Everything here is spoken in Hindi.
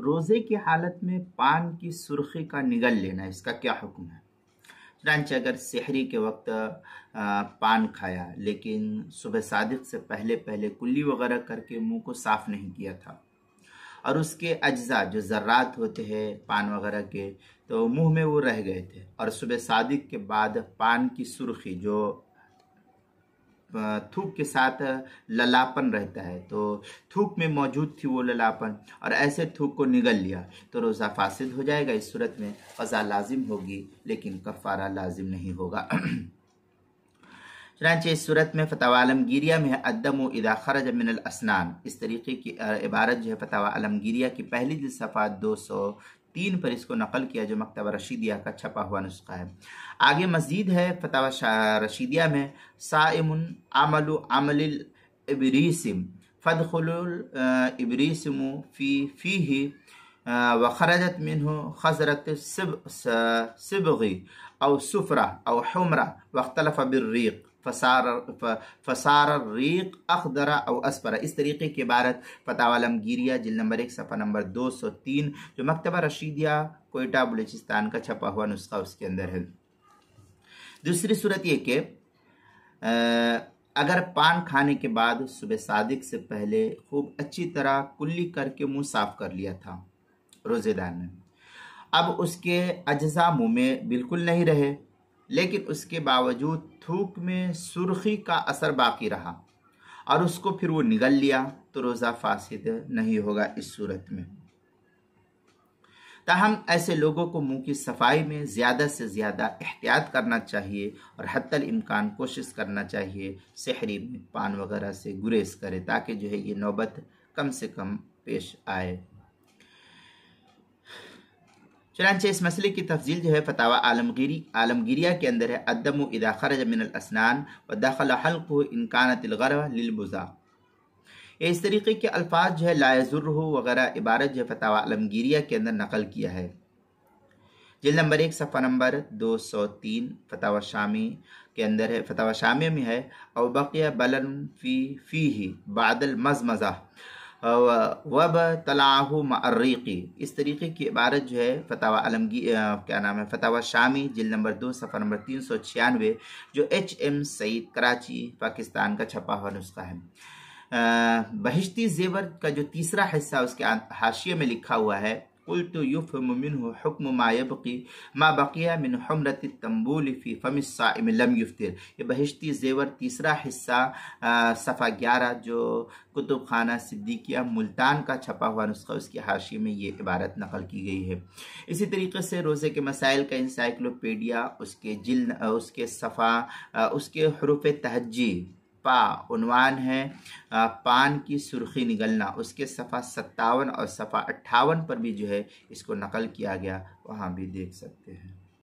रोज़े की हालत में पान की सुर्खी का निगल लेना, इसका क्या हुक्म है? चुनांचे अगर सेहरी के वक्त पान खाया लेकिन सुबह सादिक से पहले पहले कुल्ली वगैरह करके मुंह को साफ नहीं किया था और उसके अज्जा जो ज़र्रात होते हैं पान वगैरह के, तो मुंह में वो रह गए थे, और सुबह सादिक के बाद पान की सुर्खी जो थूक के साथ ललापन रहता है, तो थूक में मौजूद थी वो ललापन, और ऐसे थूक को निगल लिया तो रोज़ा फासिद हो जाएगा। इस सूरत में क़ज़ा लाजिम होगी लेकिन कफ़ारा लाजिम नहीं होगा। चुनांचे इस सूरत में फतवा आलमगीरिया में है अद्दमु इदा खरज मिनल असनान, इस तरीके की इबारत जो है फतवा आलमगीरिया की पहली जिल्द सफ़ा 203 पर इसको नकल किया, जो मकतबा रशीदिया का छपा हुआ नुस्खा है। आगे मज़ीद है फतवा रशीदिया में साइमुन अमलु अमलिल इब्रीसिम फदखुलुल इब्रीसिमु फीही व खरजत मिन्हु खज़रत सिबगी औ सुफरा औ हुमरा वख्तलफ बिर्रीक़ फसार रीक अखदरा और असफरा, इस तरीके की इबारत फतवा आलमगीरिया जिल्द नंबर 1 सफ़ा नंबर 203 जो मकतबा रशीदिया कोयटा बलूचिस्तान का छपा हुआ नुस्खा उसके अंदर है। दूसरी सूरत ये कि अगर पान खाने के बाद सुबह सादिक से पहले खूब अच्छी तरह कुल्ली करके मुंह साफ कर लिया था रोज़ेदार ने, अब उसके अज्जा मुंह में बिल्कुल नहीं रहे लेकिन उसके बावजूद थूक में सुर्खी का असर बाकी रहा और उसको फिर वो निगल लिया तो रोज़ा फासिद नहीं होगा इस सूरत में। ताहम ऐसे लोगों को मुंह की सफाई में ज़्यादा से ज़्यादा एहतियात करना चाहिए और हत्तल इम्कान कोशिश करना चाहिए सेहरी में पान वगैरह से गुरेज करे ताकि जो है ये नौबत कम से कम पेश आए। चुनांचे इस मसले की तफजील जो है फतवा आलमगीरिया के अंदर है अद्दमु इदा खरज मिनल असनान व दखल हल्क़ुहु इन कानतिल गरवा लिल बुज़ा, इस तरीके के अल्फाज जो है ला यज़ुर्रुहु वगैरह इबारत जो है फतवा आलमगीरिया के अंदर नकल किया है। जिल्द नंबर 1 सफ़ा नंबर 203 फतवा शामी के अंदर है, फतवा शामी में है औ बक़िया बलन फ़ीही बादल मज़मज़ा वब तलाहु मर्रीक़ी, इस तरीके की इबारत जो है फतवा फतवा शामी जिल्द नंबर 2 सफ़ा नंबर 396 जो HM सईद कराची पाकिस्तान का छपा हुआ नुस्खा है। बहिश्ती ज़ेवर का जो तीसरा हिस्सा उसके हाशिये में लिखा हुआ है कुल्तु युफ़हमु मिन्हु हुक्म मा यबक़ी मा बक़िया मिन हुम्रति तंबूल फ़ी फ़मि साइम लम युफ़्तिर, ये बहिश्ती ज़ेवर तीसरा हिस्सा सफ़ा 11 जो कुतुब खाना सिद्दीकिया मुल्तान का छपा हुआ नुस्खा उसकी हाशिये में ये इबारत नकल की गई है। इसी तरीके से रोज़े के मसाइल का इंसाइक्लोपीडिया उसके जिल्द उसके सफ़ा उसके हरूफ तहज्जी पा उन्वान है पान की सुर्खी निगलना, उसके सफ़ा 57 और सफ़ा 58 पर भी जो है इसको नकल किया गया, वहाँ भी देख सकते हैं।